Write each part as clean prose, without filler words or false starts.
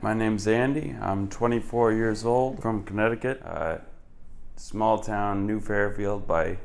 My name's Andy. I'm 24 years old from Connecticut, small town New Fairfield by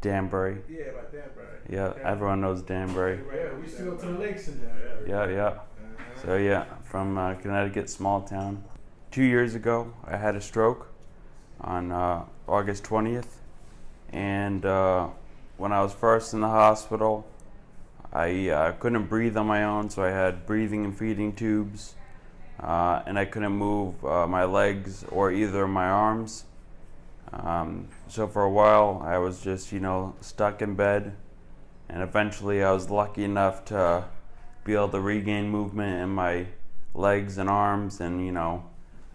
Danbury. Yeah, by Danbury. Yeah, everyone knows Danbury. Yeah, we used to go to the lakes in there. Yeah. So yeah, from Connecticut, small town. 2 years ago, I had a stroke on August 20th, and when I was first in the hospital, I couldn't breathe on my own, so I had breathing and feeding tubes, and I couldn't move my legs or either of my arms. So for a while, I was just, stuck in bed, and eventually I was lucky enough to be able to regain movement in my legs and arms and,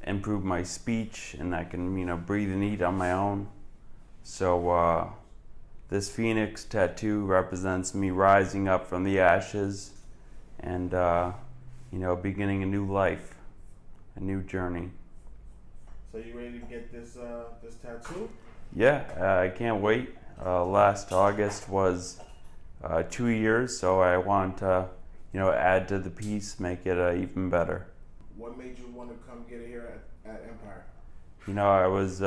improve my speech, and I can, breathe and eat on my own. So this phoenix tattoo represents me rising up from the ashes and, beginning a new life, a new journey. So you ready to get this tattoo? Yeah, I can't wait. Last August was 2 years, so I want to, add to the piece, make it even better. What made you want to come get it here at Empire? I was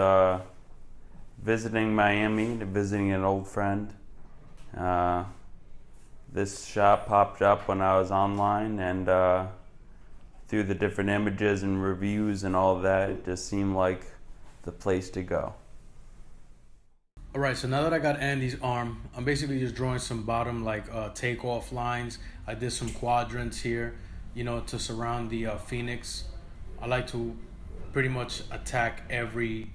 visiting Miami, visiting an old friend. This shop popped up when I was online, and through the different images and reviews and all of that, it just seemed like the place to go. All right, so now that I got Andy's arm, I'm basically just drawing some bottom takeoff lines. I did some quadrants here, to surround the phoenix. I like to pretty much attack every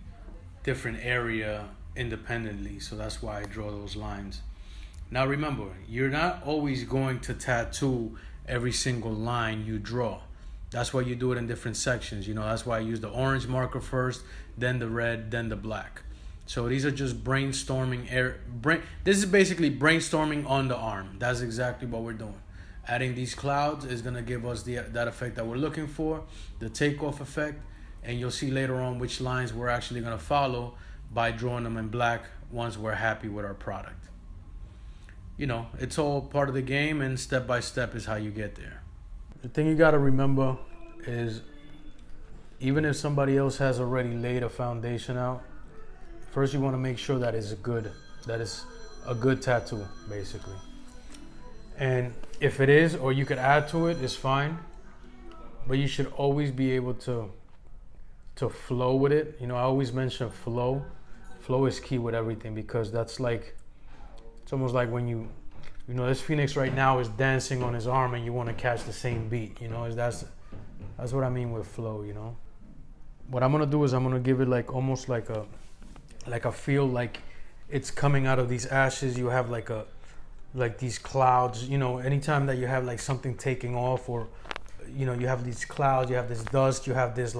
different area independently, so that's why I draw those lines. Now remember, you're not always going to tattoo every single line you draw. That's why you do it in different sections. That's why I use the orange marker first, then the red, then the black. So these are just brainstorming. This is basically brainstorming on the arm. That's exactly what we're doing. Adding these clouds is gonna give us that effect that we're looking for, the takeoff effect, and you'll see later on which lines we're actually gonna follow by drawing them in black once we're happy with our product. It's all part of the game, and step by step is how you get there. The thing you gotta remember is, even if somebody else has already laid a foundation out, first you wanna make sure that it's a good tattoo, basically. And if it is, or you could add to it, it's fine. But you should always be able to flow with it. I always mention flow. Flow is key with everything, because that's it's almost like when this phoenix right now is dancing on his arm and you want to catch the same beat. That's what I mean with flow. What I'm gonna do is I'm gonna give it almost like a feel like it's coming out of these ashes. You have these clouds. Anytime that you have something taking off, or you have these clouds, you have this dust, you have this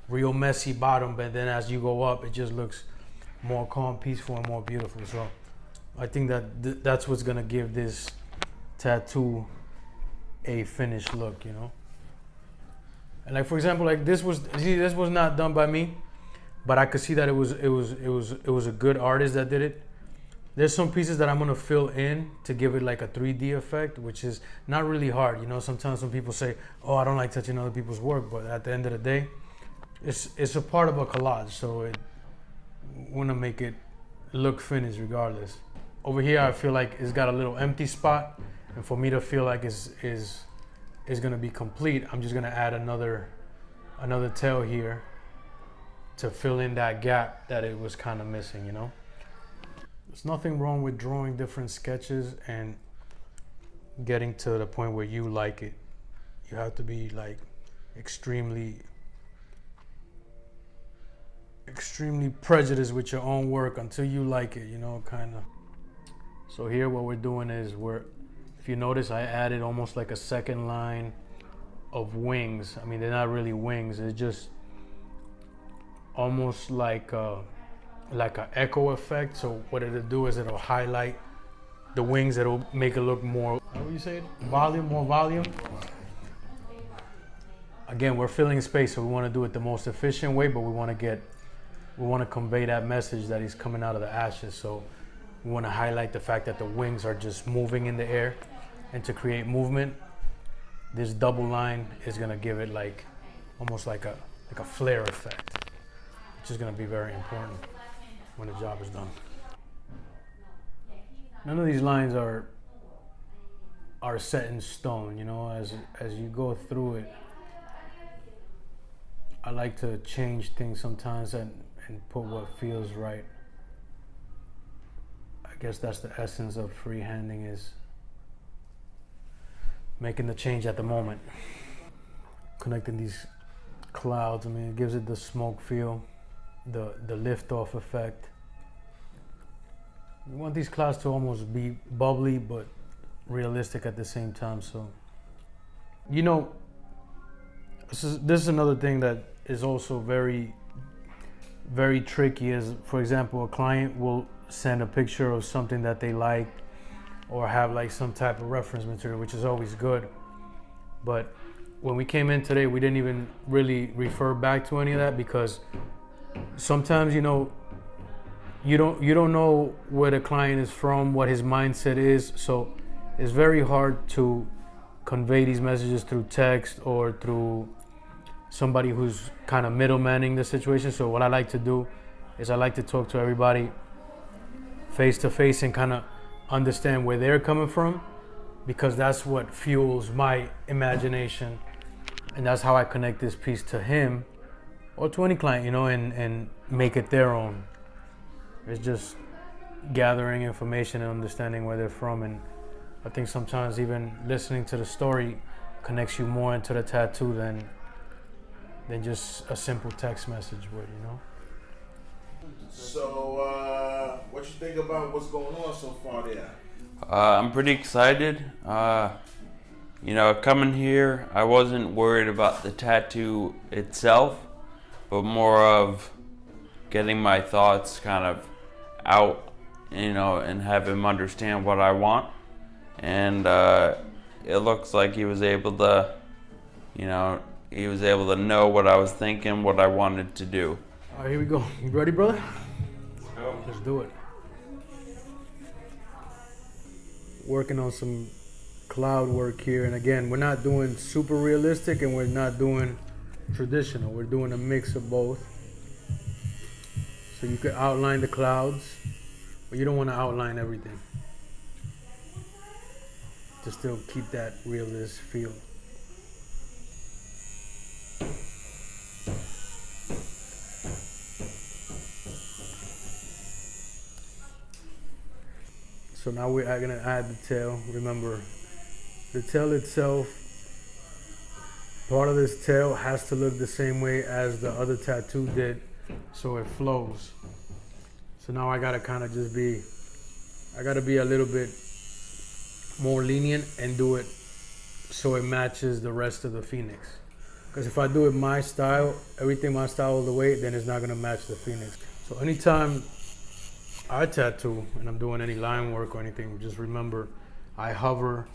real messy bottom, but then as you go up, it just looks more calm, peaceful, and more beautiful. So I think that that's what's gonna give this tattoo a finished look. And for example, this was not done by me, but I could see that it was a good artist that did it. There's some pieces that I'm gonna fill in to give it a 3D effect, which is not really hard. Sometimes some people say, "Oh, I don't like touching other people's work," but at the end of the day, it's a part of a collage, so it wanna make it look finished regardless. Over here, I feel like it's got a little empty spot, and for me to feel like is gonna be complete, I'm just gonna add another tail here to fill in that gap that it was kind of missing. There's nothing wrong with drawing different sketches and getting to the point where you like it. You have to be extremely prejudiced with your own work until you like it, kind of. So here what we're doing is if you notice, I added almost a second line of wings. I mean, they're not really wings. It's just almost like an echo effect. So what it'll do is it'll highlight the wings. It'll make it look more, how do you say it? More volume. Again, we're filling space, so we want to do it the most efficient way, but we want to convey that message that he's coming out of the ashes. So we want to highlight the fact that the wings are just moving in the air, and to create movement, this double line is gonna give it almost like a flare effect, which is going to be very important when the job is done. None of these lines are set in stone, you know. As you go through it, I like to change things sometimes and put what feels right. I guess that's the essence of freehanding, is making the change at the moment. Connecting these clouds, I mean, it gives it the smoke feel, the lift off effect. You want these clouds to almost be bubbly but realistic at the same time. So, you know, this is another thing that is also very, very tricky. Is, for example, a client will send a picture of something that they like or have like some type of reference material, which is always good. But when we came in today, we didn't even really refer back to any of that, because sometimes, you know, you don't know where the client is from, what his mindset is. So it's very hard to convey these messages through text or through somebody who's kind of middlemaning the situation. So what I like to do is I like to talk to everybody face to face and kind of understand where they're coming from, because that's what fuels my imagination, and that's how I connect this piece to him or to any client, you know, and make it their own. It's just gathering information and understanding where they're from. And I think sometimes even listening to the story connects you more into the tattoo than just a simple text message would, you know? So, what you think about what's going on so far there? I'm pretty excited. You know, coming here, I wasn't worried about the tattoo itself, but more of getting my thoughts kind of out, you know, and have him understand what I want. And it looks like he was able to, you know, know what I was thinking, what I wanted to do. All right, here we go. You ready, brother? Let's go. Let's do it. Working on some cloud work here. And again, we're not doing super realistic and we're not doing traditional. We're doing a mix of both. So you could outline the clouds, but you don't want to outline everything, to still keep that realist feel. So now we're going to add the tail. Remember, the tail itself, part of this tail has to look the same way as the other tattoo did, so it flows. So now I got to kind of just be a little bit more lenient and do it so it matches the rest of the phoenix. Because if I do it my style, everything my style all the way, then it's not going to match the phoenix. So anytime I tattoo and I'm doing any line work or anything, just remember I hover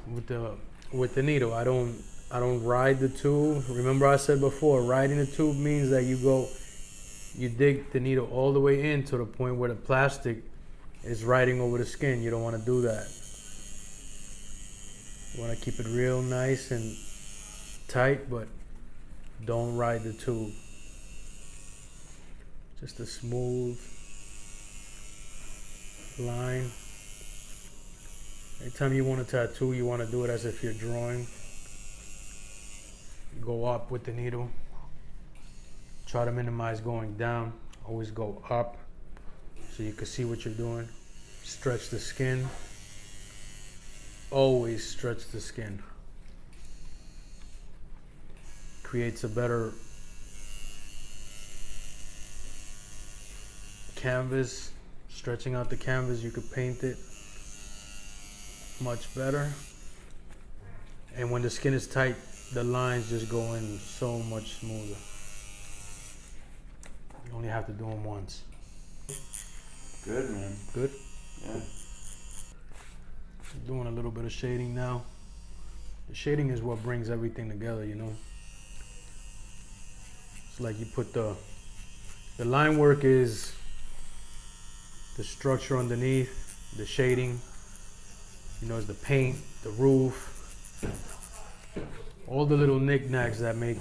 with the needle. I don't ride the tube. Remember I said before, riding the tube means that you dig the needle all the way in to the point where the plastic is riding over the skin. You don't want to do that. You want to keep it real nice and tight, but don't ride the tube. Just a smooth line. Anytime you want to tattoo, you want to do it as if you're drawing. Go up with the needle. Try to minimize going down. Always go up so you can see what you're doing. Stretch the skin. Always stretch the skin. Creates a better canvas. Stretching out the canvas, you could paint it much better. And when the skin is tight, the lines just go in so much smoother. You only have to do them once. Good, man. Good? Yeah. Doing a little bit of shading now. The shading is what brings everything together, you know. It's like you put the line work is the structure underneath, the shading, you know, is the paint, the roof. all the little knickknacks that make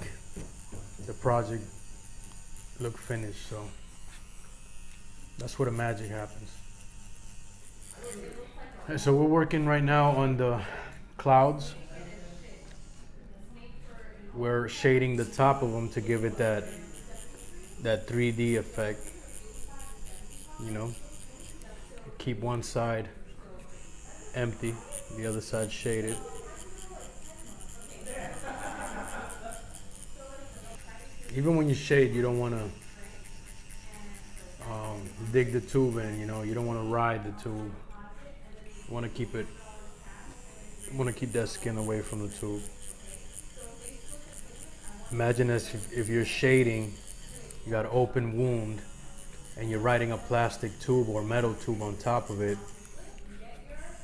the project look finished. So that's where the magic happens. Okay, so we're working right now on the clouds. We're shading the top of them to give it that 3D effect. You know, keep one side empty, the other side shaded. Even when you shade, you don't want to dig the tube in. You know, you don't want to ride the tube. You want to keep that skin away from the tube. Imagine as if you're shading, you got an open wound, and you're riding a plastic tube or metal tube on top of it.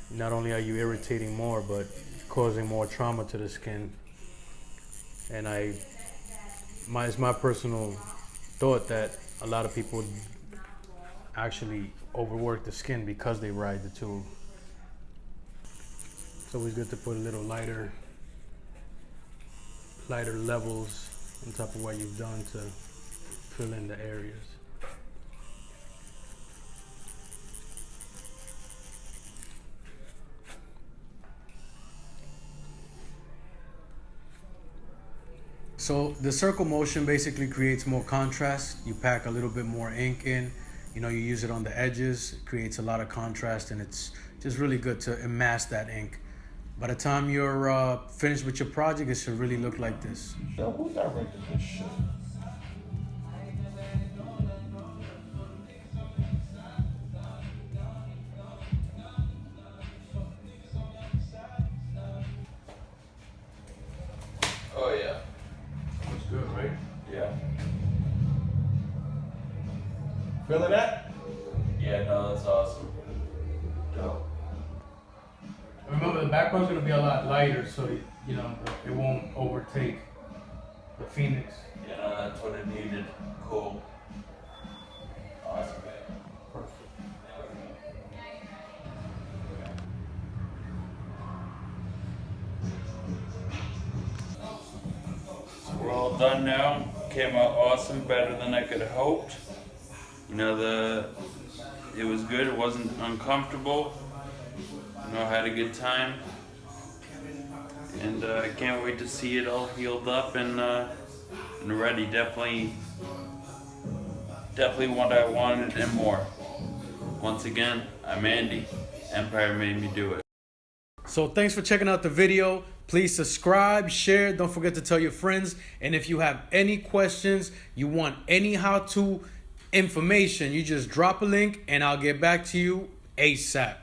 Not only are you irritating more, but causing more trauma to the skin. And it's my personal thought that a lot of people actually overwork the skin because they ride the tube. It's always good to put a little lighter levels on top of what you've done to fill in the areas. So the circle motion basically creates more contrast. You pack a little bit more ink in, you know, you use it on the edges, it creates a lot of contrast, and it's just really good to amass that ink. By the time you're finished with your project, it should really look like this. Yo, who directed this shit? Oh yeah. Looks good, right? Yeah. Feeling that? Yeah, no, that's awesome. Dope. Remember, the background's gonna be a lot lighter, so you know it won't overtake the phoenix. Yeah, no, that's what it needed. Cool. Awesome. Perfect. So we're all done now. Came out awesome, better than I could have hoped. You know, it was good. It wasn't uncomfortable. You know, I had a good time, and I can't wait to see it all healed up and ready. Definitely what I wanted and more. Once again, I'm Andy. Empire made me do it. So thanks for checking out the video. Please subscribe, share, don't forget to tell your friends. And if you have any questions, you want any how-to information, you just drop a link and I'll get back to you ASAP.